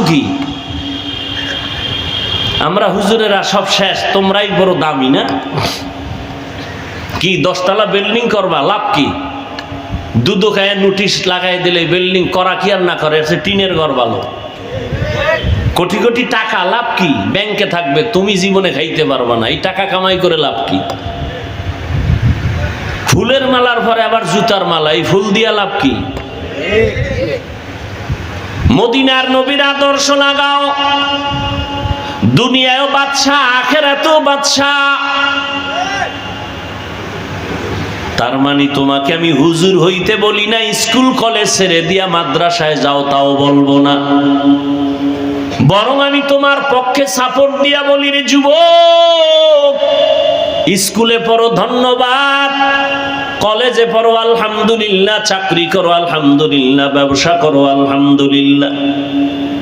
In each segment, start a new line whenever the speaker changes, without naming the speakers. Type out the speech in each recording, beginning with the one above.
কি আমরা হুজুরেরা সব শেষ, তোমরাই বড় দামি না? কি 10 তলা বিল্ডিং করবা, লাভ কি? দুধ খায় নোটিশ লাগাই দিলে বিল্ডিং করা কি আর না করে, টিনের ঘর ভালো। কোটি কোটি টাকা, লাভ কি? ব্যাংকে থাকবে, তুমি জীবনে খাইতে পারবা না। এই টাকা কামাই করে লাভ কি? ফুলের মালার পরে আবার জুতার মালা, এই ফুল দিয়া লাভ কি? মদিনার নবীর আদর্শ লাগাও, দুনিয়ায়ও বাদশাহ, আখিরাতেও বাদশাহ। তার মানে তোমাকে আমি হুজুর হইতে বলি না, স্কুল কলেজ ছেড়ে দিয়া মাদ্রাসায় যাও তাও বলবো না, বরং আমি তোমার পক্ষে সাপোর্ট দিয়া বলি, রে যুবক, স্কুলে পড়ো ধন্যবাদ, কলেজে পড়ো আলহামদুলিল্লাহ, চাকরি করো আলহামদুলিল্লাহ, ব্যবসা করো আলহামদুলিল্লাহ।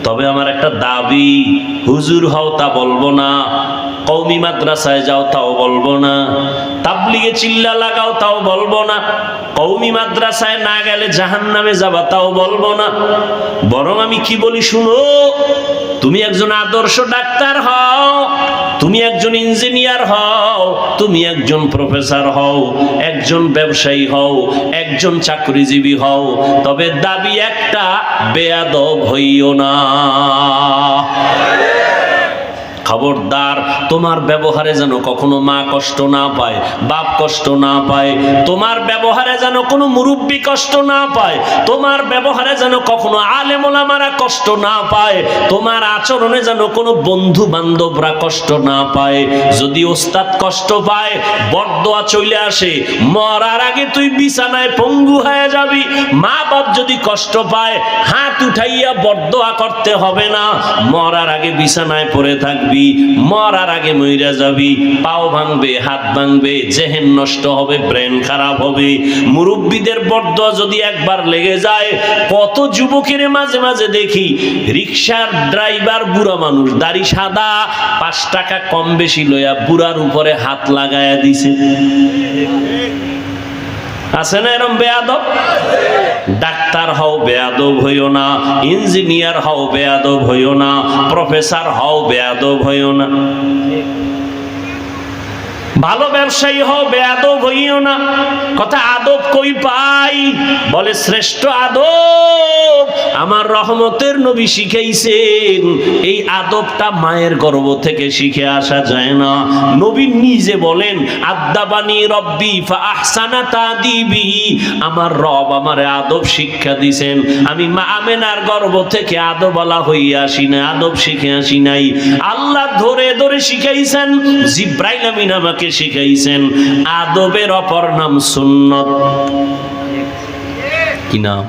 তবে আমার একটা দাবি, হুজুর হও তা বলবো না, কওমি মাদ্রাসায় যাও তাও বলবো না, তাবলিগে চিল্লা লাগাও তাও বলবো না, কওমি মাদ্রাসায় না গেলে জাহান্নামে যাবা তাও বলবো না। বরং আমি কি বলি শুনো, তুমি একজন আদর্শ ডাক্তার হও, তুমি একজন ইঞ্জিনিয়ার হও, তুমি একজন প্রফেসর হও, একজন ব্যবসায়ী হও, একজন চাকরিজীবী হও, তবে দাবি একটা, বেয়াদব হইও না। খবরদার, তোমার ব্যবহারে যেন কখনো মা কষ্ট না পায়, বাপ কষ্ট না পায়, তোমার ব্যবহারে যেন কোনো মুরব্বী কষ্ট না পায়, তোমার ব্যবহারে যেন কখনো আলেম ওলামারা কষ্ট না পায়, তোমার আচরণে যেন কোনো বন্ধু বান্ধবরা কষ্ট না পায়। যদি ওস্তাদ কষ্ট পায়, বরদোয়া চলে আসে, মরার আগে তুই বিছানায় পঙ্গু হয়ে যাবি। মা বাপ যদি কষ্ট পায়, হাত উঠাইয়া বরদোয়া করতে হবে না, মরার আগে বিছানায় পড়ে থাকবি, মরার আগে মইরা যাবি, পাও ভাঙবে, হাত ভাঙবে, জেহেন নষ্ট হবে, ব্রেন খারাপ হবে। মুরব্বীদের বরদোয়া যদি একবার লেগে যায়, কত যুবকের মাঝে মাঝে দেখি রিকশার ড্রাইভার বুড়া মানুষ, দাড়ি সাদা, 5 টাকা কম বেশি লইয়া বুড়ার উপরে হাত লাগায়া দিছে। আছে না এরম বেয়াদব? ডাক্তার হও বেয়াদব হইও না, ইঞ্জিনিয়ার হও বেয়াদব হইও না, প্রফেসর হও বেয়াদব হইও না, ভালো ব্যবসায়ী হও বেয়াদব হইও না। কথা আদব কই পাই? বলে শ্রেষ্ঠ আদব আমার রহমতের নবী শিখাইছেন। এই আদবটা মায়ের গর্ভ থেকে শিখে আসা যায় না। নবী নিজে বলেন, আদাবানি রব্বি ফা আহসানা তাদিবি, আমার রব আমারে আদব শিক্ষা দিয়েছেন। আমি মা আমেনার গর্ভ থেকে আদবওয়ালা হইয়া আসি না, আদব শিখে আসি নাই। আল্লাহ ধরে ধরে শিখাইছেন, জিব্রাইল আমিন আমাকে শিখাইছেন। আদবের অপর নাম সুন্নত। কি নাম?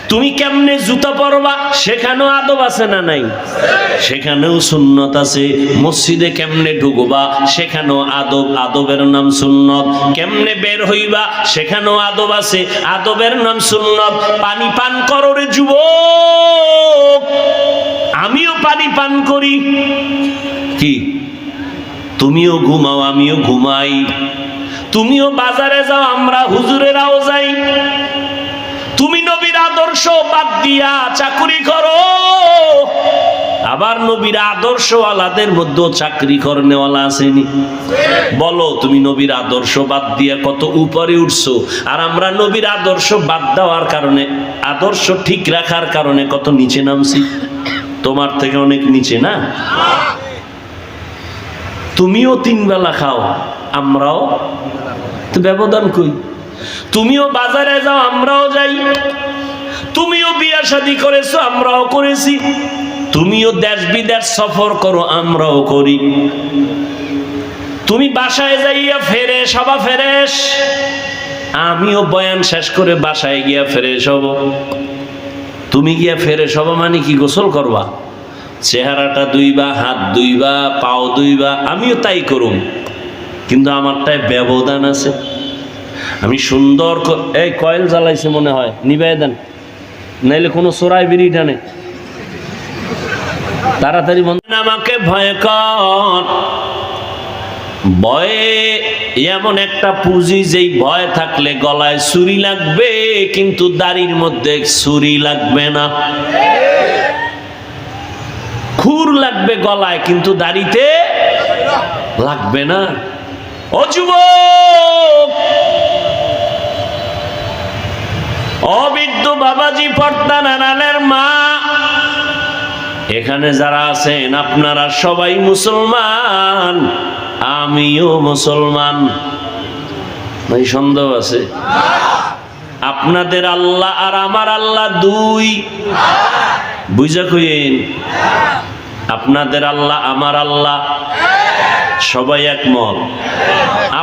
তুমি কেমনে জুতা পরবা, সেখানেও আদব আছে না নাই? সেখানেও সুন্নত আছে। মসজিদে কেমনে ঢুকবা, সেখানেও আদব, আদবের নাম সুন্নত। কেমনে বের হইবা, সেখানেও আদব আছে, আদবের নাম সুন্নত। পানি পান করো রে যুবক, আমিও পানি পান করি। কি? তুমিও ঘুমাও, আমিও ঘুমাই। তুমিও বাজারে যাও, আমরা হুজুরেরাও যাই। তুমি নবীর আদর্শ বাদ দিয়া চাকরি করো, আবার নবীর আদর্শওয়ালাদের মধ্যে চাকরি করনেওয়ালা আসেনি। বলো, তুমি নবীর আদর্শ বাদ দিয়া কত উপরে উঠছো, আর আমরা নবীর আদর্শ বাদ দেওয়ার কারণে, আদর্শ ঠিক রাখার কারণে কত নিচে নামছি। তোমার থেকে অনেক নিচে না? তুমিও 3 বেলা খাও, আমরাও, তো ব্যবধান কই? তুমিও বাজারে যাও, আমরাও যাই। তুমিও বিয়া শাদী করেছো, আমরাও করেছি। তুমিও দেশ বিদেশ সফর করো, আমরাও করি। তুমি বাসায় যাইয়া ফ্রেশ হবা, ফ্রেশ। আমিও বয়ান শেষ করে বাসায় গিয়া ফ্রেশ হব। তুমি গিয়া ফ্রেশ হবা মানে কি গোসল করবা, চেহারাটা ধুইবা, হাত ধুইবা, পাও ধুইবা, আমিও তাই করুম। কিন্তু আমারটায় ব্যবধান আছে। আমি সুন্দর এই কয়েল জ্বালাইছে মনে হয়, নিবাই দেন, নাইলে কোনো চোরাই বিড়ি টানে। তাড়াতাড়ি বন্ধ। আমাকে ভয় কর, ভয়ে এমন একটা পুঁজি, যেই ভয় থাকলে গলায় ছুরি লাগবে, কিন্তু দাড়ির মধ্যে ছুরি লাগবে না। খুর লাগবে গলায়, কিন্তু দাড়িতে লাগবে না। ও যুবক, অবৃদ্ধ বাবাজি, পর্দার আড়ালের মা, এখানে যারা আছেন আপনারা সবাই মুসলমান, আমিও মুসলমান। ভাই সন্দেহ আছে? আপনাদের আল্লাহ আর আমার আল্লাহ দুই, বুঝা কইেন? আপনাদের আল্লাহ আমার আল্লাহ সবাই একমত।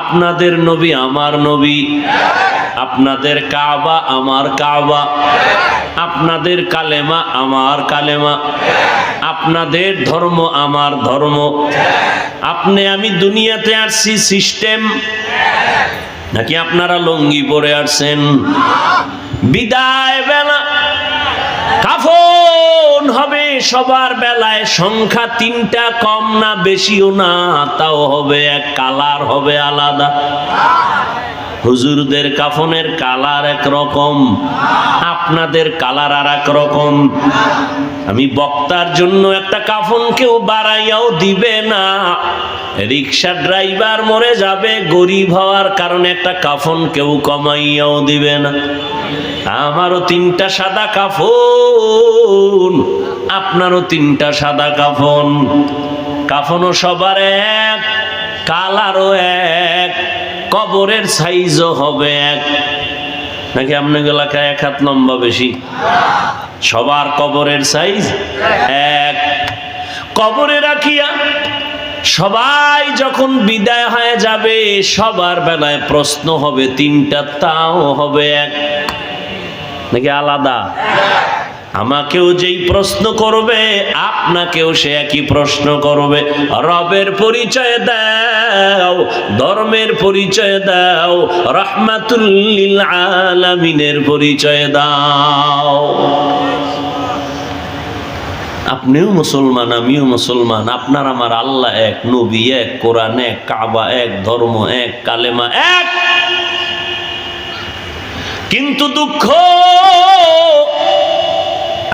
আপনাদের নবী আমার নবী, আপনাদের কাবা আমার কাবা, আপনাদের কালেমা আমার কালেমা, আপনাদের ধর্ম আমার ধর্ম। আপনি আমি দুনিয়াতে আসছি সিস্টেম, নাকি আপনারা লঙ্গি পরে আসছেন? বিদায় বেলা কাফন হবে সবার বেলায়, সংখ্যা তিনটা, কম না বেশিও না, তাও হবে এক, কালার হবে আলাদা। হুজুরদের কাফনের কালার একরকম, আপনাদের কালার আর এক রকম। আমি বক্তার জন্য একটা কাফন কেউ বাড়াইয়াও দিবে না। রিক্সা ড্রাইভার মরে যাবে, গরিব হওয়ার কারণে একটা কাফন কেউ কমাইয়াও দিবে না। আমারও তিনটা সাদা কাফন, আপনারও তিনটা সাদা কাফন। কাফনও সবার এক, কালারও এক, কবরের সাইজও হবে এক। নাকি আপনার এলাকায় 1 হাত লম্বা বেশি? সবার কবরের সাইজ এক। কবরে রাখিয়া সবাই যখন বিদায় হয়ে যাবে, সবার বেলায় প্রশ্ন হবে তিনটা, তাও হবে এক। নাকি আলাদা? আমাকেও যেই প্রশ্ন করবে, আপনাকেও সে একই প্রশ্ন করবে। রবের পরিচয় দাও, ধর্মের পরিচয় দাও, রাহমাতুল লিল আলামিনের পরিচয় দাও। আপনিও মুসলমান, আমিও মুসলমান, আপনার আমার আল্লাহ এক, নবী এক, কোরআন এক, কাবা এক, ধর্ম এক, কালেমা এক। কিন্তু দুঃখ,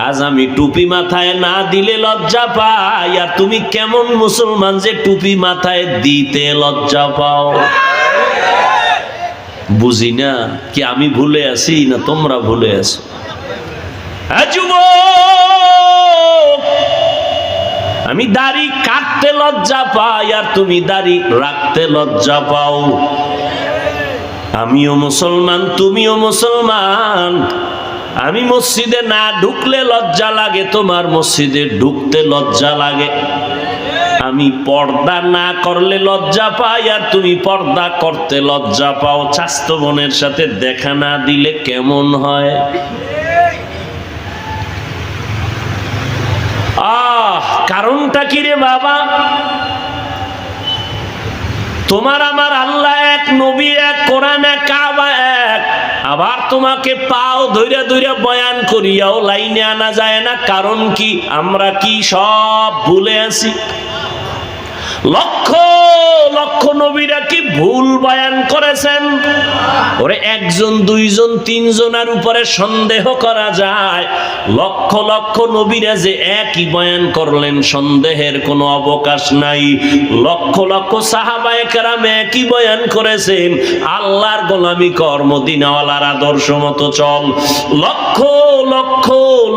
আজ আমি টুপি মাথায় না দিলে লজ্জা পাই, আর তুমি কেমন মুসলমান যে টুপি মাথায় দিতে লজ্জা পাও? বুঝি না, কি আমি ভুলে আছি না তোমরা ভুলে আছো? আমি দাড়ি কাটতে লজ্জা পাই, আর তুমি দাড়ি রাখতে লজ্জা পাও। আমিও মুসলমান, তুমিও মুসলমান। আমি মসজিদে না ঢুকলে লজ্জা লাগে, তোমার মসজিদে ঢুকতে লজ্জা লাগে। আমি পর্দা না করলে লজ্জা পাই, আর তুমি পর্দা করতে লজ্জা পাও। চাস্তো বোনের সাথে দেখা না দিলে কেমন হয়? কারণটা কি রে বাবা? তোমার আমার আল্লাহ এক, নবী এক, কোরআন এক, কাবা এক। আবার তোমাকে পাও ধইরা ধইরা বয়ান করিয়াও লাইনে আনা যায় না। কারণ কি? আমরা কি সব ভুলে আছি? লক্ষ লক্ষ নবীরা কি ভুল বয়ান করেছেন? ওরে একজন, দুইজন, তিনজনের উপরে সন্দেহ করা যায়। লক্ষ লক্ষ নবীরা যে একই বয়ান করলেন, সন্দেহের কোনো অবকাশ নাই। লক্ষ লক্ষ সাহাবায়ে কেরাম একই বয়ান করেছেন, আল্লাহর গোলামি কর, মদিনাওয়ালার আদর্শ মতো চল। লক্ষ লক্ষ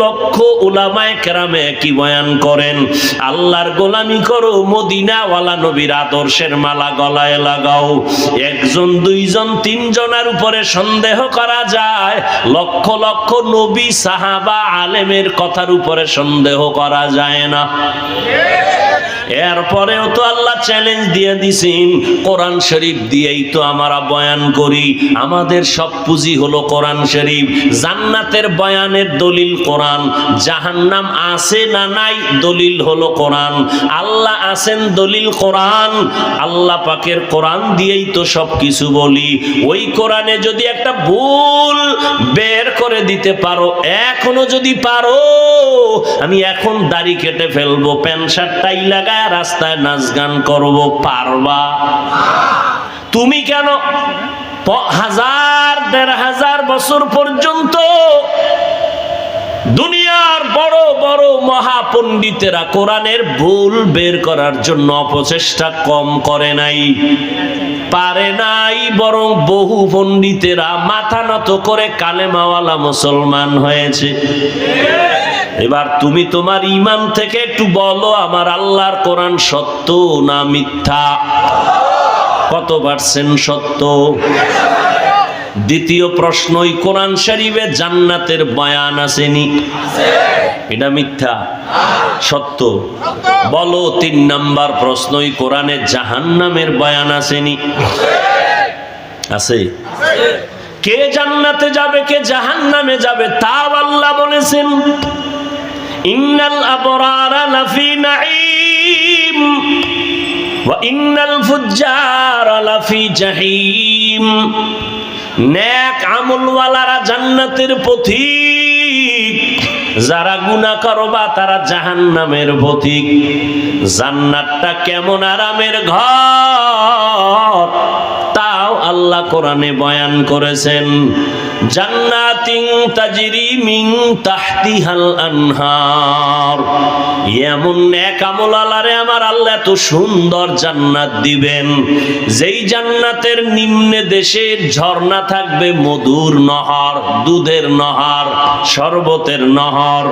লক্ষ উলামায়ে কেরাম একই বয়ান করেন, আল্লাহর গোলামি করো, মদিনাওয়ালা নবীর আদর্শের মালা গলায় লাগাও। একজন, দুইজন, তিনজনের উপরে সন্দেহ করা যায়, লক্ষ লক্ষ নবী, সাহাবা, আলেমের কথার উপরে সন্দেহ করা যায় না। এরপরেও তো আল্লাহ চ্যালেঞ্জ দিয়ে দিছেন, কোরআন শরীফ দিয়েই তো আমরা বয়ান করি। আমাদের সব পুঁজি হলো কোরআন শরীফ। জান্নাতের বয়ানের দলিল কোরআন, জাহান্নাম আছে না নাই দলিল হলো কোরআন, আল্লাহ আছেন দলিল কোরআন। আল্লাহ পাকের কোরআন দিয়েই তো সব কিছু বলি। ওই কোরআনে যদি একটা ভুল বের করে দিতে পারো, এখনো যদি পারো, আমি এখন দাড়ি কেটে ফেলবো, প্যান্ট শার্ট টাই লাগায় রাস্তায় নাচ গান করবো, পারবা? তুমি কেন 1000-1500 বছর পর্যন্ত দুনিয়ার বড় বড় মহা পণ্ডিতেরা কোরআনের ভুল বের করার জন্য অপচেষ্টা কম করে নাই, পারে নাই, বরং বহু পণ্ডিতেরা মাথা নত করে কালেমাওয়ালা মুসলমান হয়েছে। এবার তুমি তোমার ঈমান থেকে একটু বলো, আমার আল্লাহর কোরআন সত্য না মিথ্যা? কত পার্সেন্ট সত্য? দ্বিতীয় প্রশ্ন, ওই কোরআন শরীফে জান্নাতের বয়ান আসেনি? এটা মিথ্যা? সত্য? বলো। 3 নাম্বার প্রশ্ন, ওই কোরআনে জাহান্নামের বয়ান আসেনি? আছে? কে জান্নাতে যাবে কে জাহান্নামে যাবে তাও আল্লাহ বলেছেন, ইন্নাল আবরারা লাফি নাঈম ওয়া ইন্নাল ফুজ্জারা লাফি জাহিম। নেক আমলওয়ালারা জান্নাতের পথিক, যারা গুনাহ করবা তারা জাহান্নামের পথিক। জান্নাতটা কেমন আরামের ঘর তাও আল্লাহ কোরআনে বয়ান করেছেন। জান্নাতিন তাজরি মিন তাহতিহাল আনহার। এমন নেক আমলওয়ালারে আমার আল্লাহ এত সুন্দর জান্নাত দিবেন, যেই জান্নাতের নিম্নে দেশের ঝর্ণা থাকবে, মধুর নহর, দুধের নহর, শরবতের নহর।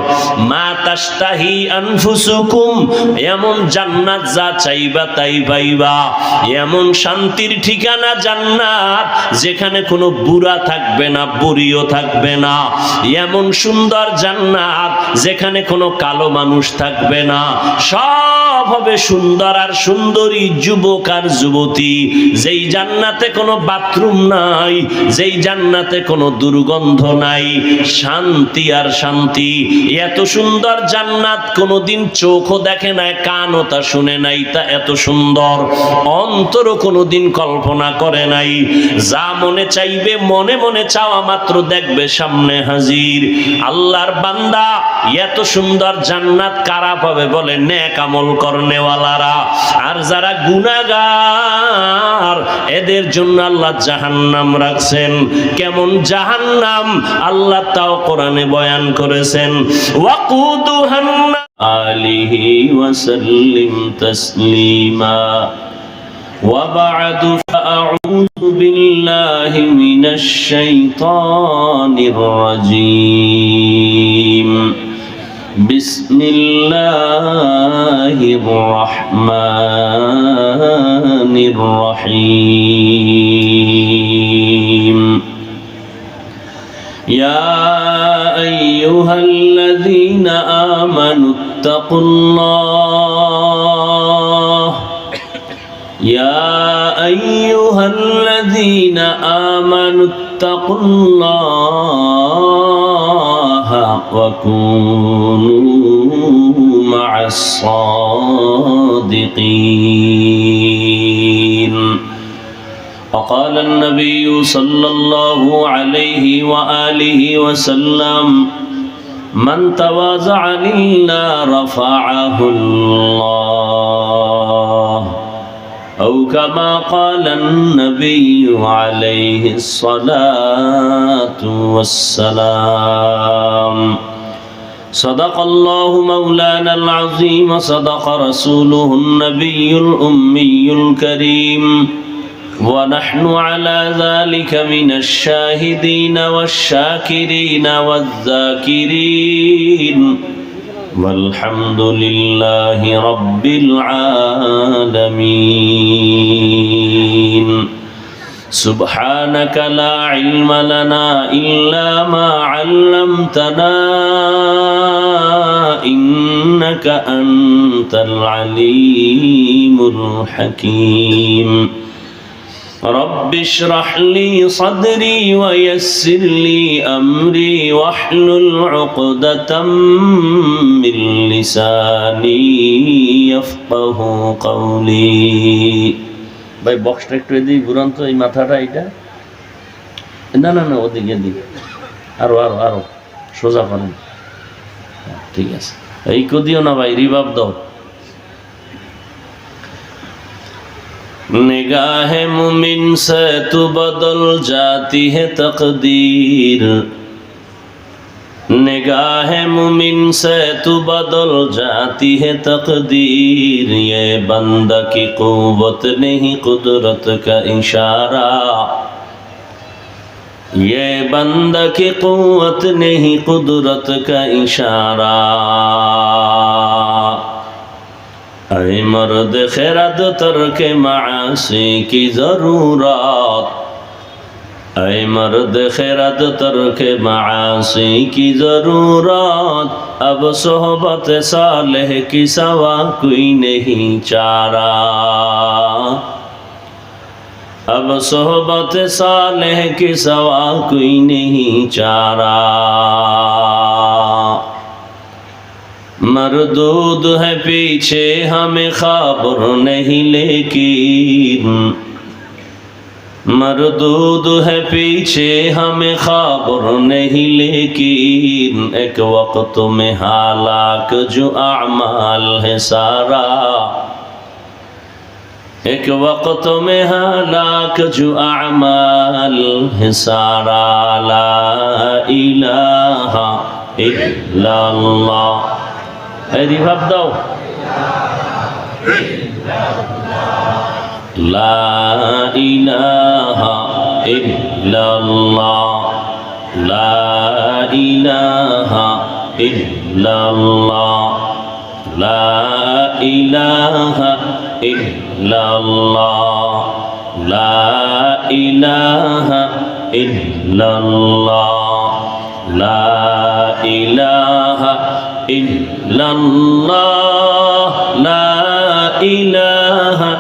মা তাশতাহি আনফুসুকুম, এমন জান্নাত যা চাইবা তাই পাইবা। এমন শান্তির ঠিকানা জান্নাত যেখানে কোনো বুড়া থাকবে না, বুড়িও থাকবে না। এমন সুন্দর জান্নাত যেখানে কোনো কালো মানুষ থাকবে না, সব হবে সুন্দর আর সুন্দরী, যুবক আর যুবতী। যেই জান্নাতে কোনো বাথরুম নাই, যেই জান্নাতে কোনো দুর্গন্ধ নাই, শান্তি আর শান্তি। এত সুন্দর জান্নাত কোনোদিন চোখও দেখে নাই, কানও তা শুনে নাই, তা এত সুন্দর অন্তরও কোনোদিন কল্পনা করে নাই। যা মনে চাইবে মনে মনে চাওয়া মাত্র দেখবে সামনে হাজির। আল্লাহর বান্দা, এত সুন্দর জান্নাত কারা পাবে বলে? নেক আমল করনেওয়ালারা। আর যারা গুনাহগার এদের জন্য আল্লাহ জাহান্নাম রাখছেন। কেমন জাহান্নাম আল্লাহ তাও কোরআনে বয়ান করেছেন। ওয়াকুদুহান আলিহি ওয়াসাল্লিম তাসলিমা। وبعد فأعوذ بالله من الشيطان الرجيم. بسم الله الرحمن الرحيم. يا أيها الذين آمنوا اتقوا الله. يا أيها الذين آمنوا اتقوا الله وكونوا مع الصادقين. وقال النبي صلى الله عليه وآله وسلم: من تواضع لله رفعه الله، أو كما قال النبي عليه الصلاة والسلام. صدق الله مولانا العظيم، وصدق رسوله النبي الأمي الكريم، ونحن على ذلك من الشاهدين والشاكرين والذاكرين، والحمد لله رب العالمين. سبحانك لا علم لنا إلا ما علمتنا إنك أنت العليم الحكيم. رب اشرح لي صدري ويسر لي أمري واحلل عقدة من لساني يفقه قولي. ভাই বক্সটা একটু এদিকে ঘুরান তো, এই মাথাটা এটা না না না ওদিকে দিকে আরো আরো আরো সোজা করেন। ঠিক আছে, এই দিও না ভাই, রিভাব দাও। निगाह मुमिन से तू बदल जाती है तकदीर, निगाह मुमिन से तू बदल जाती है तकदीर, ये बंदा की कुव्वत नहीं कुदरत का इशारा, ये बंदा की कुव्वत नहीं कुदरत का इशारा। ऐ मर्द खैरत तर्क मासी की जरूरत, ऐ मर्द खैरत तर्क मासी की जरूरत, अब सोहबत सालेह की सवा कोई नहीं चारा, अब सोहबत सालेह की सवा कोई नहीं चारा। मरदूद है पीछे हमें खबर नहीं लेकिन, मरदूद है पीछे हमें खबर नहीं लेकिन, एक वक्त में हालाक जो अमाल है सारा, एक वक्त में हालाक जो अमाल है सारा। ला इलाहा इल्लल्लाह, रिभाब दाओ, ला इलाहा इल्लल्लाह, ला इलाहा इल्लल्लाह, ला इलाहा इल्लल्लाह, ला इलाहा इल्लल्लाह, ला इलाहा इल्लल्लाह, ला इलाहा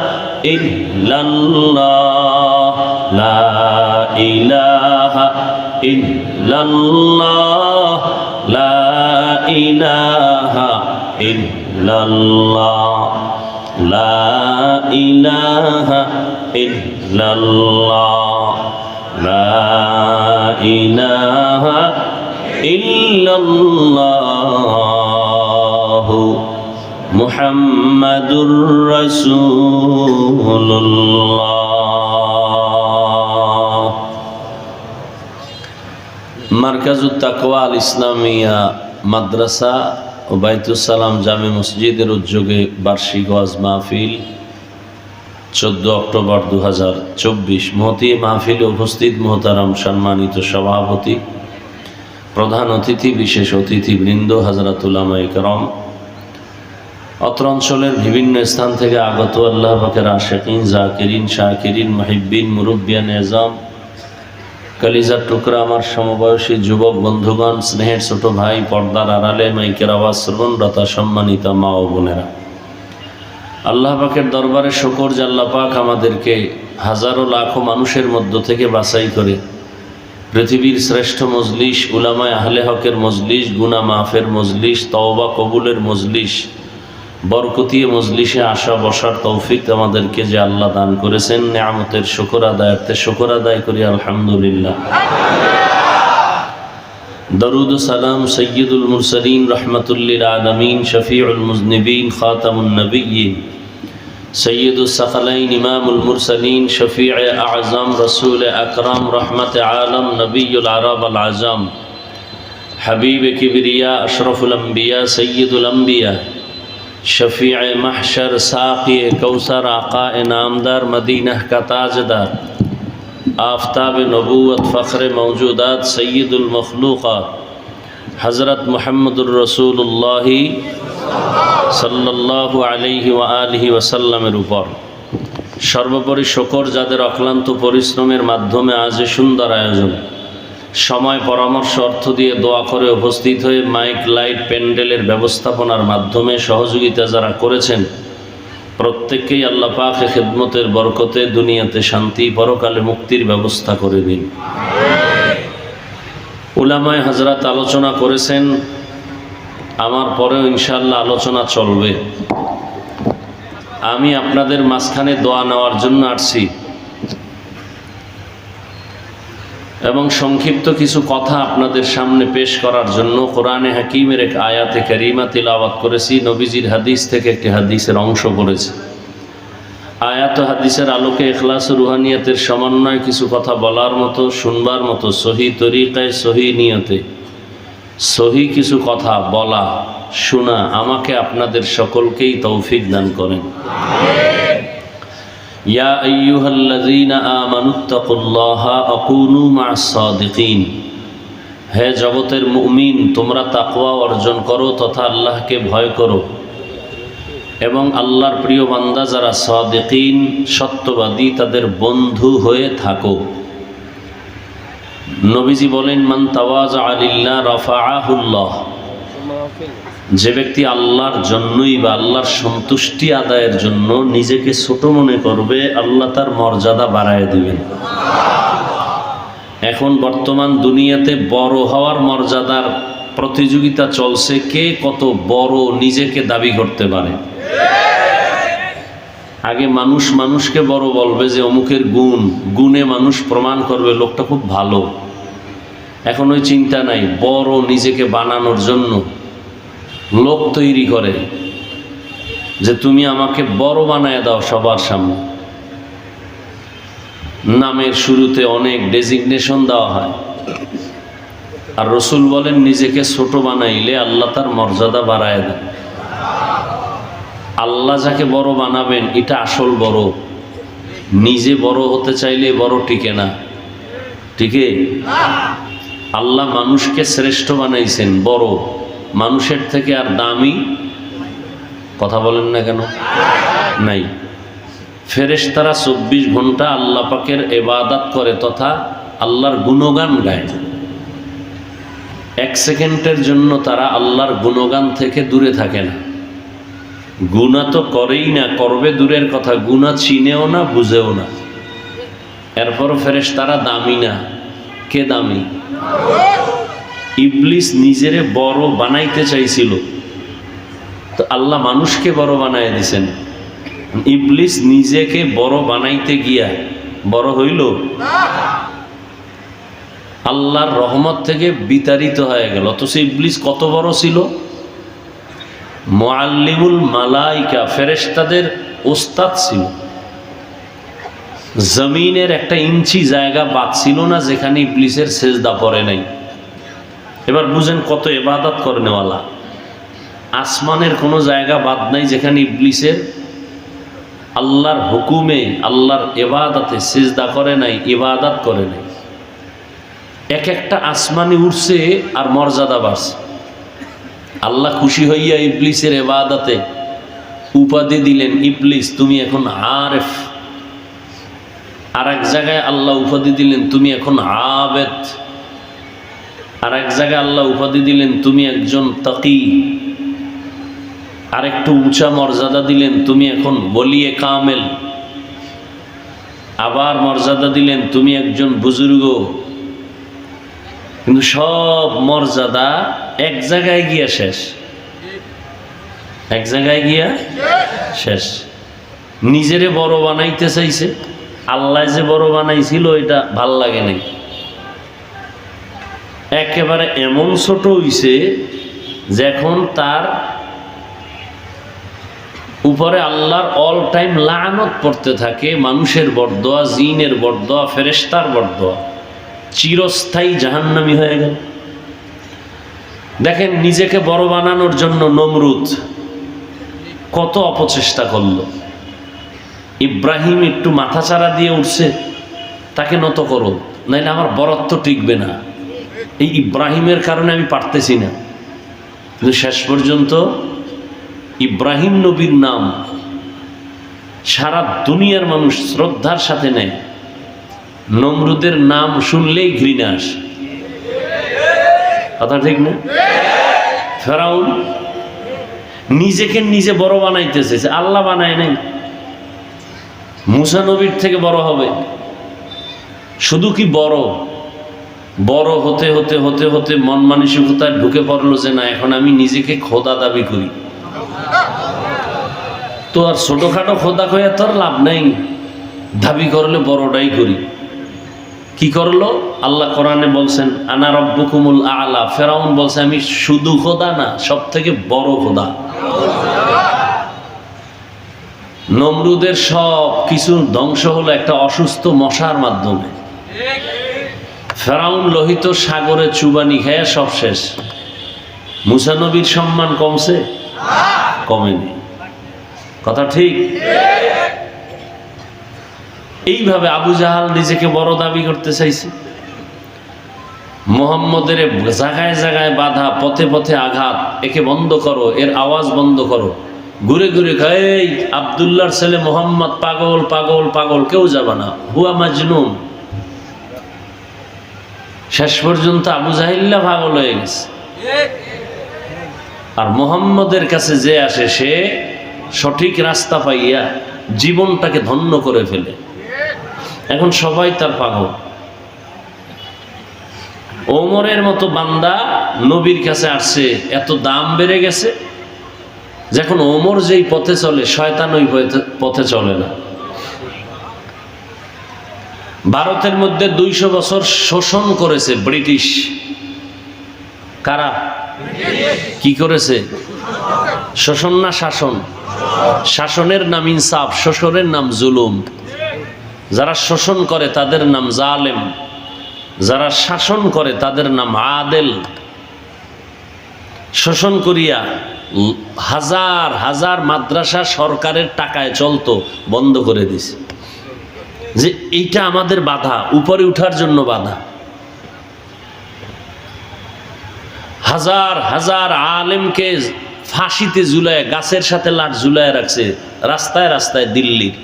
इल्लल्लाह, ला इलाहा इल्लल्लाह, ला इलाहा इल्लल्लाह, ला इलाहा इल्लल्लाह, ला इलाहा इल्लल्लाह, मुहम्मदुर रसूलुल्लाह। মারকাজুত তাকওয়া আল ইসলামিয়া মাদ্রাসা ও বাইতুস সালাম জামে মসজিদের উদ্যোগে বার্ষিক ওয়াজ মাহফিল 14 অক্টোবর 2024। মহতি মাহফিলে উপস্থিত মোহতারাম সম্মানিত সভাপতি, প্রধান অতিথি, বিশেষ অতিথিবৃন্দ, হযরত উলামায়ে কেরাম, অত্র অঞ্চলের বিভিন্ন স্থান থেকে আগত আল্লাহ পাকের আশিকিন, জাকিরিন, শাকিরিন, মুহিব্বিন, মুরব্বিয়ান এজাম, কলিজার টুকরা আমার সমবয়সী যুবক বন্ধুগণ, স্নেহের ছোট ভাই, পর্দার আড়ালে মাইকের আওয়াজ শ্রবণরতা সম্মানিত মা ও বোনেরা, আল্লাহ পাকের দরবারে শুকর যে আল্লাহ পাক আমাদেরকে হাজারো লাখো মানুষের মধ্য থেকে বাছাই করে পৃথিবীর শ্রেষ্ঠ মজলিস, উলামায়ে আহলে হকের মজলিস, গুনাহ মাফের মজলিস, তওবা কবুলের মজলিস, বরকতীয় মজলিসে আসা বসার তৌফিক আমাদেরকে যে আল্লাহ দান করেছেন, নিয়ামতের শুকর আদায়ার্থে শুকর আদায় করি আলহামদুলিল্লাহ। দরুদ ও সালাম সৈয়দুল মুরসালিন রহমাতুল্লিল আলামিন, শফিউল মুজনিবিন, খাতামুন নবিয়্যিন, সৈয়দুস সাকালাইন, ইমামুল মুরসালিন, শফিয়ে আযম, রসুল আকরাম, রহমতে আলম, নবিয়ুল আরব আল আজম, হাবিব কিবরিয়া, আশরফুল আম্বিয়া, সৈয়দুল আম্বিয়া, शफ़ीए महशर, साक़ी कौसर, आक़ा नामदार, मदीना का ताजदार, आफ्ताब नबूवत, फ़ख्र मौजूदात, सय्यदुल मखलूक़ात, हज़रत मुहम्मदुर रसूलुल्लाह सल्लल्लाहु अलैहि व आलिहि वसल्लमेर ऊपर সর্বোপরি শকর যাদের অক্লান্ত পরিশ্রমের মাধ্যমে আজ সুন্দর আয়োজন, সময়, পরামর্শ, অর্থ দিয়ে দোয়া করে উপস্থিত হয়ে মাইক, লাইট, প্যান্ডেলের ব্যবস্থাপনার মাধ্যমে সহযোগিতা যারা করেছেন, প্রত্যেককেই আল্লাহ পাক খিদমতের বরকতে দুনিয়াতে শান্তি, পরকালে মুক্তির ব্যবস্থা করে দিন। উলামায়ে হযরত আলোচনা করেছেন, আমার পরেও ইনশাআল্লাহ আলোচনা চলবে। আমি আপনাদের মাঝখানে দোয়া নেওয়ার জন্য আসছি এবং সংক্ষিপ্ত কিছু কথা আপনাদের সামনে পেশ করার জন্য কোরআনে হাকিমের এক আয়াতে কারিমা তিলাওয়াত করেছি। নবীজির হাদিস থেকে একটি হাদিসের অংশ পড়েছি। আয়াত ও হাদিসের আলোকে ইখলাস ও রুহানিয়াতের সমন্বয়ে কিছু কথা বলার মতো, শুনবার মতো, সহি তরিকায়, সহি নিয়তে সহি কিছু কথা বলা শোনা আমাকে আপনাদের সকলকেই তৌফিক দান করেন। ইয়া আইয়ুহাল্লাযীনা আমানুত্তাকুল্লাহা ওয়া কুনু মা'আস সাদিকিন। হে জগতের মুমিন, তোমরা তাকওয়া অর্জন করো তথা আল্লাহকে ভয় করো এবং আল্লাহর প্রিয় বান্দা যারা সাদিকিন সত্যবাদী তাদের বন্ধু হয়ে থাকো। নবীজি বলেন, মান তাওয়াজা লিল্লাহ রাফাআহুল্লাহ। যে ব্যক্তি আল্লাহর জন্যই বা আল্লাহর সন্তুষ্টি আদায়ের জন্য নিজেকে ছোট মনে করবে, আল্লাহ তার মর্যাদা বাড়ায় দিবেন। এখন বর্তমান দুনিয়াতে বড় হওয়ার মর্যাদার প্রতিযোগিতা চলছে, কে কত বড় নিজেকে দাবি করতে পারে। আগে মানুষ মানুষকে বড় বলবে যে অমুকের গুণে মানুষ প্রমাণ করবে লোকটা খুব ভালো। এখন ওই চিন্তা নাই, বড় নিজেকে বানানোর জন্য লোক তৈরি করে যে তুমি আমাকে বড় বানায় দাও সবার সামনে। নামের শুরুতে অনেক ডেজিগনেশন দেওয়া হয়, আর রসুল বলেন নিজেকে ছোট বানাইলে আল্লাহ তার মর্যাদা বাড়ায় দেন। আল্লাহ যাকে বড় বানাবেন এটা আসল বড়। নিজে বড় হতে চাইলে বড় টিকে না, টিকে। আল্লাহ মানুষকে শ্রেষ্ঠ বানাইছেন, বড়। মানুষের থেকে আর দামি কথা বলেন না কেন নাই। ফেরেশতারা 24 ঘন্টা আল্লাহ পাকের ইবাদত করে তথা আল্লাহর গুণগান গায়। 1 সেকেন্ডের জন্য তারা আল্লাহর গুণগান থেকে দূরে থাকে না। গুনাহ তো করেই না, করবে দূরের কথা, গুনাহ চিনেও না, বুঝেও না। এরপরও ফেরেশতারা দামি না। কে দামি? ইবলিস নিজেরে বড় বানাইতে চাইছিল, তো আল্লাহ মানুষকে বড় বানায় দিছেন। ইবলিস নিজেকে বড় বানাইতে গিয়া বড় হইল, আল্লাহর রহমত থেকে বিতাড়িত হয়ে গেল। অথচ ইবলিস কত বড় ছিল, মুআল্লিমুল মালাইকা, ফেরেশতাদের ওস্তাদ ছিল। জমিনের 1 ইঞ্চি জায়গা বাদ ছিল না যেখানে ইবলিসের সেজদা পড়ে নাই। এবার বুঝেন কত ইবাদত করেনেওয়ালা। আসমানের কোনো জায়গা বাদ নাই যেখানে ইবলিসের আল্লাহর হুকুমে আল্লাহর ইবাদতে সিজদা করে নাই, ইবাদত করে নাই। একটা আসমানে উঠছে আর মর্যাদা বাড়ছে। আল্লাহ খুশি হইয়া ইবলিসের ইবাদতে উপাধি দিলেন, ইবলিস তুমি এখন আরেফ। আর এক জায়গায় আল্লাহ উপাধি দিলেন, তুমি এখন আবেদ। আর এক জায়গায় আল্লাহ উপাধি দিলেন, তুমি একজন তাকি। আরেকটু উঁচা মর্যাদা দিলেন, তুমি এখন ওলিয়ে কামেল। আবার মর্যাদা দিলেন, তুমি একজন বুজুর্গ। কিন্তু সব মর্যাদা এক জায়গায় গিয়া শেষ, এক জায়গায় গিয়া শেষ। নিজেরে বড় বানাইতে চাইছে, আল্লাহ যে বড় বানাইছিল এটা ভাল লাগে নাই। একেবারে এমন ছোট হইছে যখন তার উপরে আল্লাহর অল টাইম লানত পড়তে থাকে, মানুষের বরদোয়া, জিনের বরদোয়া, ফেরেশতার বরদোয়া, চিরস্থায়ী জাহান্নামী হয়ে গেল। দেখেন নিজেকে বড় বানানোর জন্য নমরুদ কত অপচেষ্টা করল। ইব্রাহিম একটু মাথাচাড়া দিয়ে উঠছে, তাকে নত করো, নাইলে আমার বরত্ব টিকবে না। এই ইব্রাহিমের কারণে আমি পারতেছি না। কিন্তু শেষ পর্যন্ত ইব্রাহিম নবীর নাম সারা দুনিয়ার মানুষ শ্রদ্ধার সাথে নেয়, নমরুদের নাম শুনলেই ঘৃণা আসে। কথা ঠিক না? ফেরাউন নিজেকে নিজে বড় বানাইতেছে, আল্লাহ বানায় নাই। মুসা নবীর থেকে বড় হবে। শুধু কি বড় বড় হতে হতে হতে হতে মন মানসিকতায় ঢুকে পড়লো যে না, এখন আমি নিজেকে খোদা দাবি করি। তো আর ছোটখাটো খোদা কয়ে তোর লাভ নাই, দাবি করলে বড়টাই করি। কি করলো? আল্লাহ কোরআনে বলছেন আনা রব্বুকুমুল আলা। ফেরাউন বলছে আমি শুধু খোদা না, সব থেকে বড় খোদা। নমরুদের সব কিছু ধ্বংস হলো একটা অসুস্থ মশার মাধ্যমে। ফেরাউন লোহিত সাগরে চুবানি খেয়ে সব শেষ। মুসা নবীর সম্মান কমছে? কমেনি। কথা ঠিক? এইভাবে আবু জাহাল নিজেকে বড় দাবি করতে চাইছে। মুহাম্মদের জায়গায় জায়গায় বাধা, পথে পথে আঘাত, একে বন্ধ করো, এর আওয়াজ বন্ধ করো। ঘুরে ঘুরে এই আব্দুল্লাহর ছেলে মোহাম্মদ পাগল পাগল পাগল, কেউ যাবে না, হুয়া মাজনুন। শেষ পর্যন্ত আবু জাহিল্লা পাগল হয়ে গেছে। আর মুহাম্মদের কাছে যে আসে সে সঠিক রাস্তা পাইয়া জীবনটাকে ধন্য করে ফেলে। এখন সবাই তার পাগল। ওমরের মতো বান্দা নবীর কাছে আসছে, এত দাম বেড়ে গেছে যখন ওমর যেই পথে চলে শয়তান ওই পথে চলে না। ভারতের মধ্যে 200 বছর শোষণ করেছে ব্রিটিশ। কারা? কি করেছে? শোষণ না শাসন? শাসনের নাম ইনসাফ, শোষণের নাম জুলুম। যারা শোষণ করে তাদের নাম জালেম, যারা শাসন করে তাদের নাম আদেল। শোষণ করিয়া হাজার হাজার মাদ্রাসা সরকারের টাকায় চলতো, বন্ধ করে দিছে যে এইটা আমাদের বাধা, উপরে উঠার জন্য বাধা। হাজার হাজার আলেমকে ফাঁসিতে ঝুলায়, গাছের সাথে লাট ঝুলায় রাখছে রাস্তায় রাস্তায় দিল্লির।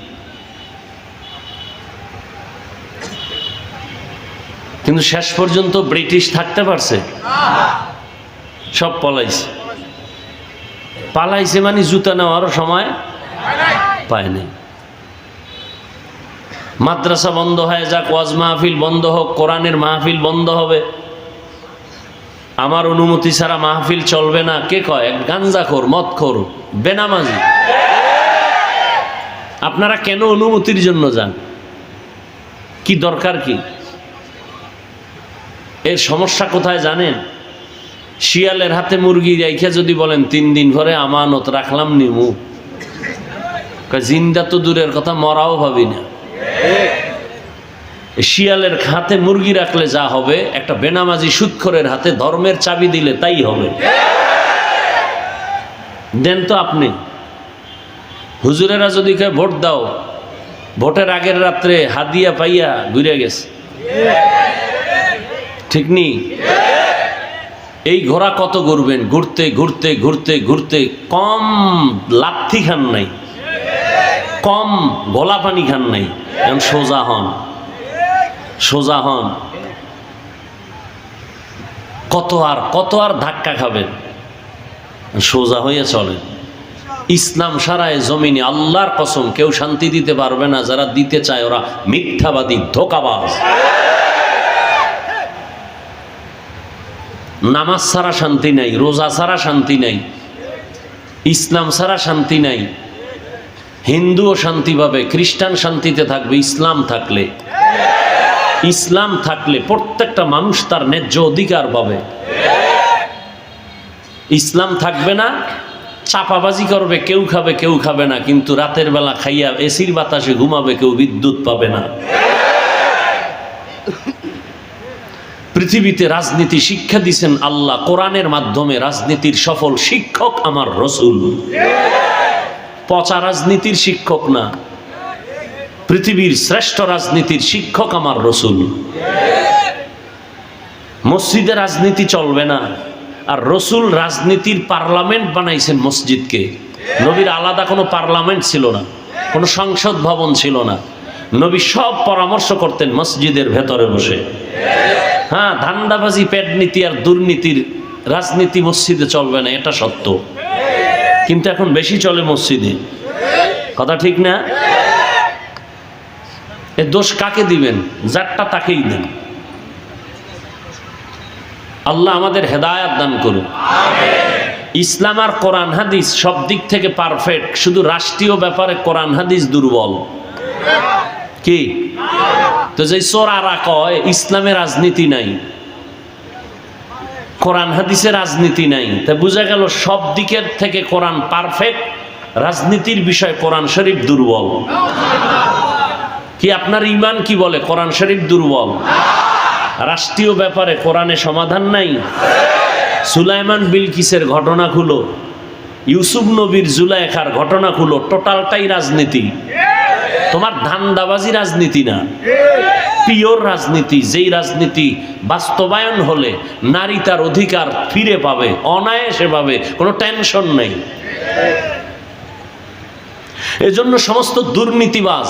কিন্তু শেষ পর্যন্ত ব্রিটিশ থাকতে পারছে? সব পলাইছে। পালাইছে মানে জুতা নেওয়ারও সময় পায়নি। মাদ্রাসা বন্ধ হয়ে যাক, ওয়াজ মাহফিল বন্ধ হোক, কোরআনের মাহফিল বন্ধ হবে, আমার অনুমতি ছাড়া মাহফিল চলবে না। কে কয়? গাঞ্জাখোর, মদখোর, বেনামাজি। আপনারা কেন অনুমতির জন্য যান? কি দরকার? কি এর সমস্যা কোথায় জানেন? শিয়ালের হাতে মুরগি রাইখা যদি বলেন 3 দিন পরে আমানত রাখলাম নিমু, জিন্দা তো দূরের কথা, মরাও ভাবি না। শিয়ালের হাতে মুরগি রাখলে যা হবে, একটা বেনামাজি সুদখোরের হাতে ধর্মের চাবি দিলে তাই হবে। দেন তো আপনি। হুজুরেরা যদি কয় ভোট দাও, ভোটের আগের রাত্রে হাদিয়া পাইয়া ঘুরে গেছে, ঠিক নি? এই ঘোড়া কত ঘুরবেন? ঘুরতে ঘুরতে ঘুরতে ঘুরতে কম লাথি খান নাই, কম গলা পানি খান নাই। এখন সোজা হন, সোজা হন। কত আর ধাক্কা খাবেন? সোজা হয়ে চলেন। ইসলাম সারায় জমিনে আল্লাহর কসম কেউ শান্তি দিতে পারবে না। যারা দিতে চায় ওরা মিথ্যাবাদী, ধোঁকাবাজ। নামাজ ছাড়া শান্তি নাই, রোজা ছাড়া শান্তি নাই, ইসলাম ছাড়া শান্তি নাই। হিন্দুও শান্তি পাবে, খ্রিস্টান শান্তিতে থাকবে ইসলাম থাকলে। ইসলাম থাকলে প্রত্যেকটা মানুষ তার ন্যায্য অধিকার পাবে। ইসলাম থাকবে না, চাপাবাজি করবে, কেউ খাবে কেউ খাবে না, কিন্তু রাতের বেলা খাইয়া এসির বাতাসে ঘুমাবে, কেউ বিদ্যুৎ পাবে না। পৃথিবীতে রাজনীতি শিক্ষা দিয়েছেন আল্লাহ কোরআনের মাধ্যমে। রাজনীতির সফল শিক্ষক আমার রসুল। পচা রাজনীতির শিক্ষক না, পৃথিবীর শ্রেষ্ঠ রাজনীতির শিক্ষক আমার রসুল। মসজিদে রাজনীতি চলবে না, আর রসুল রাজনীতির পার্লামেন্ট বানাইছেন মসজিদকে। নবীর আলাদা কোনো পার্লামেন্ট ছিল না, কোনো সংসদ ভবন ছিল না। নবী সব পরামর্শ করতেন মসজিদের ভেতরে বসে। হ্যাঁ, ধান্দাবাজি, পেটনীতি আর দুর্নীতির রাজনীতি মসজিদে চলবে না, এটা সত্য। কিন্তু এখন বেশি চলে মসজিদে, কথা ঠিক না? এ দোষ কাকে দিবেন? যারটা তাকেই দেন। আল্লাহ আমাদের হেদায়েত দান করুন। ইসলাম আর কোরআন হাদিস সব দিক থেকে পারফেক্ট, শুধু রাষ্ট্রীয় ব্যাপারে কোরআন হাদিস দুর্বল। কি তো যে চোরারা কয় ইসলামে রাজনীতি নাই, কোরআন হাদিসে রাজনীতি নাই, তা বোঝা গেল সব দিকের থেকে কোরআন পারফেক্ট, রাজনীতির বিষয় কোরআন শরীফ দুর্বল। কি আপনার ঈমান কি বলে? কোরআন শরীফ দুর্বল। রাষ্ট্রীয় ব্যাপারে কোরআনে সমাধান নাই। সুলাইমান বিলকিসের ঘটনা খুলো, ইউসুফ নবীর জুলাইখার ঘটনা খুলো, টোটালটাই রাজনীতি। তোমার ধান্দাবাজি রাজনীতি না, পিওর রাজনীতি। যেই রাজনীতি বাস্তবায়ন হলে নারী তার অধিকার ফিরে পাবে, অনায়াসে পাবে, কোনো টেনশন নেই। এজন্য সমস্ত দুর্নীতিবাজ,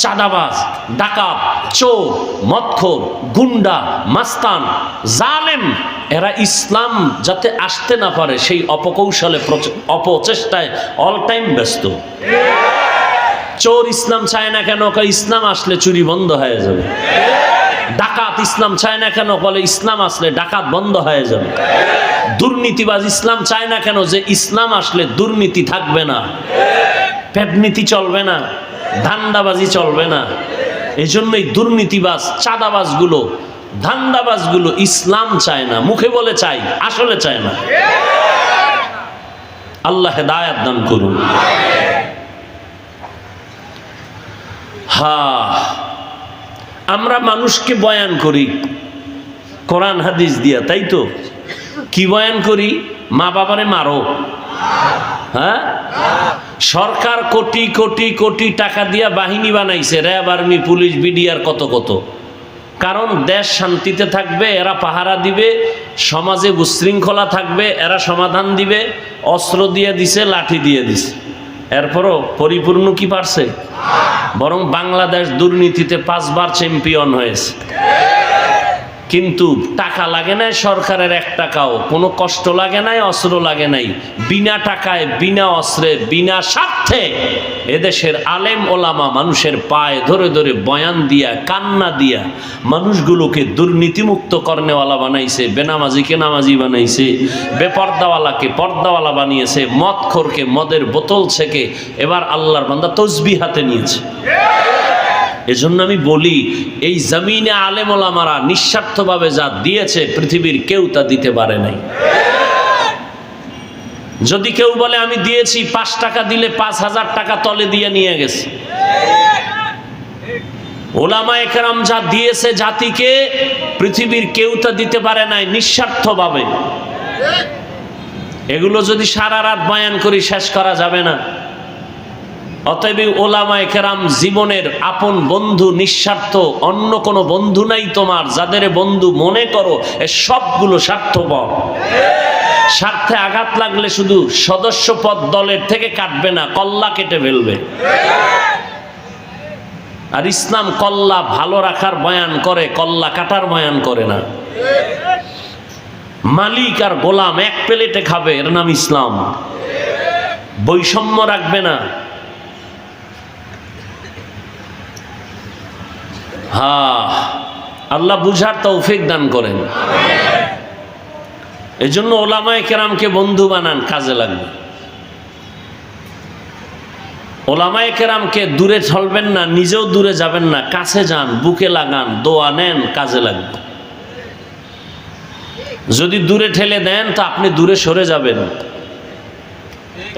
চাঁদাবাজ, ডাকাত, চোর, মদখোর, গুন্ডা, মাস্তান, জালেম, এরা ইসলাম যাতে আসতে না পারে সেই অপকৌশলে, অপচেষ্টায় অল টাইম ব্যস্ত। চোর ইসলাম চায় না কেন? ইসলাম আসলে চুরি বন্ধ হয়ে যাবে। ডাকাত ইসলাম চায় না কেন? বলে ইসলাম আসলে ডাকাত বন্ধ হয়ে যাবে। দুর্নীতিবাজ ইসলাম চায় না কেন? যে ইসলাম আসলে দুর্নীতি থাকবে না, পেটনীতি চলবে না, ধান্দাবাজি চলবে না। এই জন্যই দুর্নীতিবাজ, চাঁদাবাজগুলো, ধান্দাবাজগুলো ইসলাম চায় না, মুখে বলে চাই, আসলে চায় না। আল্লাহ হেদায়েত দান করুন। আমরা মানুষকে বয়ান করি কোরআন হাদিস দিয়া, তাই তো? কি বয়ান করি? মা বাবারে মারো। হ্যাঁ, সরকার কোটি কোটি কোটি টাকা দিয়া বাহিনী বানাইছে, র্যাব, আর্মি, পুলিশ, বিডিআর, কত কত। কারণ দেশ শান্তিতে থাকবে, এরা পাহারা দিবে, সমাজে উশৃঙ্খলা থাকবে, এরা সমাধান দিবে। অস্ত্র দিয়ে দিছে, লাঠি দিয়ে দিছে, এরপরও পরিপূর্ণ কি পারছে? বরং বাংলাদেশ দুর্নীতিতে 5 বার চ্যাম্পিয়ন হয়েছে। কিন্তু টাকা লাগে নাই সরকারের 1 টাকাও, কোনো কষ্ট লাগে নাই, অস্ত্র লাগে নাই। বিনা টাকায়, বিনা অস্ত্রে, বিনা স্বার্থে এদেশের আলেম ওলামা মানুষের পায়ে ধরে ধরে বয়ান দিয়া, কান্না দিয়া মানুষগুলোকে দুর্নীতিমুক্ত করনেওয়ালা বানাইছে, বেনামাজিকে নামাজি বানাইছে, বেপর্দাওয়ালাকে পর্দাওয়ালা বানিয়েছে, মদখোরকে মদের বোতল ছেকে এবার আল্লাহর বান্দা তসবিহ হাতে নিয়েছে। এজন্য আমি বলি, এই জমিনে আলেম ওলামারা নিঃস্বার্থভাবে যা দিয়েছে পৃথিবীর কেউ তা দিতে পারে নাই। যদি কেউ বলে আমি দিয়েছি, 5 টাকা দিলে 5000 টাকা তলে দিয়ে নিয়ে গেছে। ওলামায়ে কেরাম যা দিয়েছে জাতিকে পৃথিবীর কেউ তা দিতে পারে নাই, নিঃস্বার্থভাবে। এগুলো যদি সারা রাত বয়ান করি শেষ করা যাবে না। অতএব ওলামায়ে কেরাম জীবনের আপন বন্ধু, নিঃস্বার্থ, অন্য কোনো বন্ধু নাই তোমার। যাদের বন্ধু মনে করো এ সবগুলো স্বার্থপর। স্বার্থে আঘাত লাগলে শুধু সদস্যপদ দলের থেকে কাটবে না, কল্লা কেটে ফেলবে। আর ইসলাম কল্লা ভালো রাখার বয়ান করে, কল্লা কাটার বয়ান করে না। মালিক আর গোলাম এক প্লেটে খাবে, এর নাম ইসলাম। বৈষম্য রাখবে না। আল্লাহ বুঝার তৌফিক দান করেন। এই জন্য ওলামায়ে কেরামকে বন্ধু বানান, কাজে লাগবে। ওলামায়ে কেরামকে দূরে চলবেন না, নিজেও দূরে যাবেন না, কাছে যান, বুকে লাগান, দোয়া নেন, কাজে লাগবে। যদি দূরে ঠেলে দেন তো আপনি দূরে সরে যাবেন।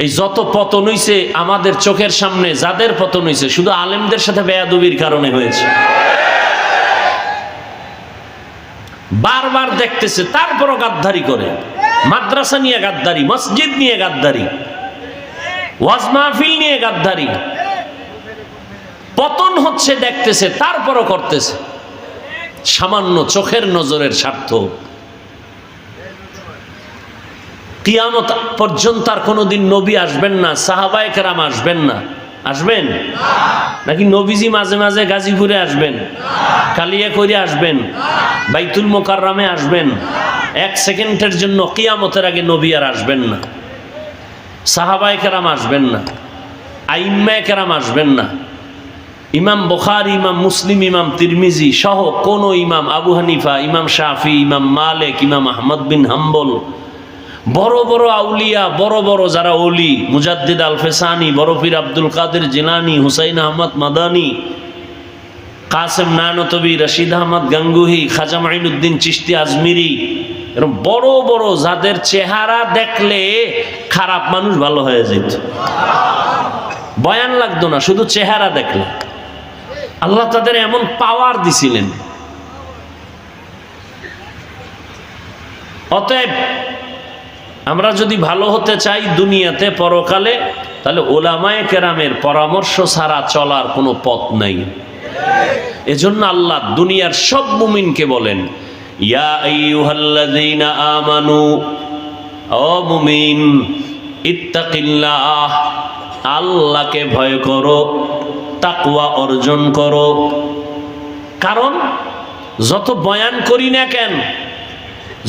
এই যত পতন হইছে আমাদের চোখের সামনে, যাদের পতন হইছে শুধু আলেমদের সাথে বেয়াদবির কারণে হয়েছে। বারবার দেখতেছে, তারপরও গাদ্দারি করে। মাদ্রাসা নিয়ে গাদ্দারি, মসজিদ নিয়ে গাদ্দারি, ওয়াজ মাহফিল নিয়ে গাদ্দারি। পতন হচ্ছে দেখতেছে, তারপরও করতেছে। সামান্য চোখের নজরের স্বার্থ। কিয়ামত পর্যন্ত আর কোনোদিন নবী আসবেন না, সাহাবায়ে কেরাম আসবেন না। আসবেন নাকি? নবীজি মাঝে মাঝে গাজীপুরে আসবেন, কালিয়াকৈরে আসবেন, বাইতুল মোকাররমে আসবেন। 1 সেকেন্ডের জন্য কিয়ামতের আগে নবী আর আসবেন না। সাহাবায়ে কেরাম আসবেন না, আইম্মায়ে কেরাম আসবেন না। ইমাম বুখারী, ইমাম মুসলিম, ইমাম তিরমিজি সহ কোন ইমাম, আবু হানিফা, ইমাম শাফি, ইমাম মালিক, ইমাম আহমদ বিন হাম্বল, বড় বড় আউলিয়া, বড় বড় যারা ওলি, মুজাদ্দিদ আল ফেসানি, বড় পীর আব্দুল কাদের জিলানী, হুসাইন আহমদ মাদানী, কাসেম নানতবী, রশিদ আহমদ গাঙ্গুহি, খাজা মাইনুদ্দিন চিশতি আজমিরি, এরকম বড় বড় যাদের চেহারা দেখলে খারাপ মানুষ ভালো হয়ে যেত, বয়ান লাগতো না, শুধু চেহারা দেখলে। আল্লাহ তাদের এমন পাওয়ার দিছিলেন। অতএব আমরা যদি ভালো হতে চাই দুনিয়াতে পরকালে, তাহলে ওলামায়ে কেরামের পরামর্শ ছাড়া চলার কোনো পথ নাই। এজন্য আল্লাহ দুনিয়ার সব মুমিনকে বলেন, ইয়া আইয়ুহাল্লাযীনা আমানু, ও মুমিন, ইত্তাকিল্লাহ, আল্লাহকে ভয় করো, তাকওয়া অর্জন করো। কারণ যত বয়ান করি না কেন,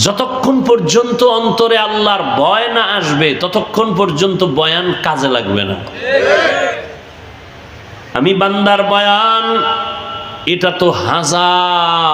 যতক্ষণ পর্যন্ত অন্তরে আল্লাহর ভয় না আসবে ততক্ষণ পর্যন্ত বয়ান কাজে লাগবে না। আমি বান্দার বয়ান, এটা তো হাজার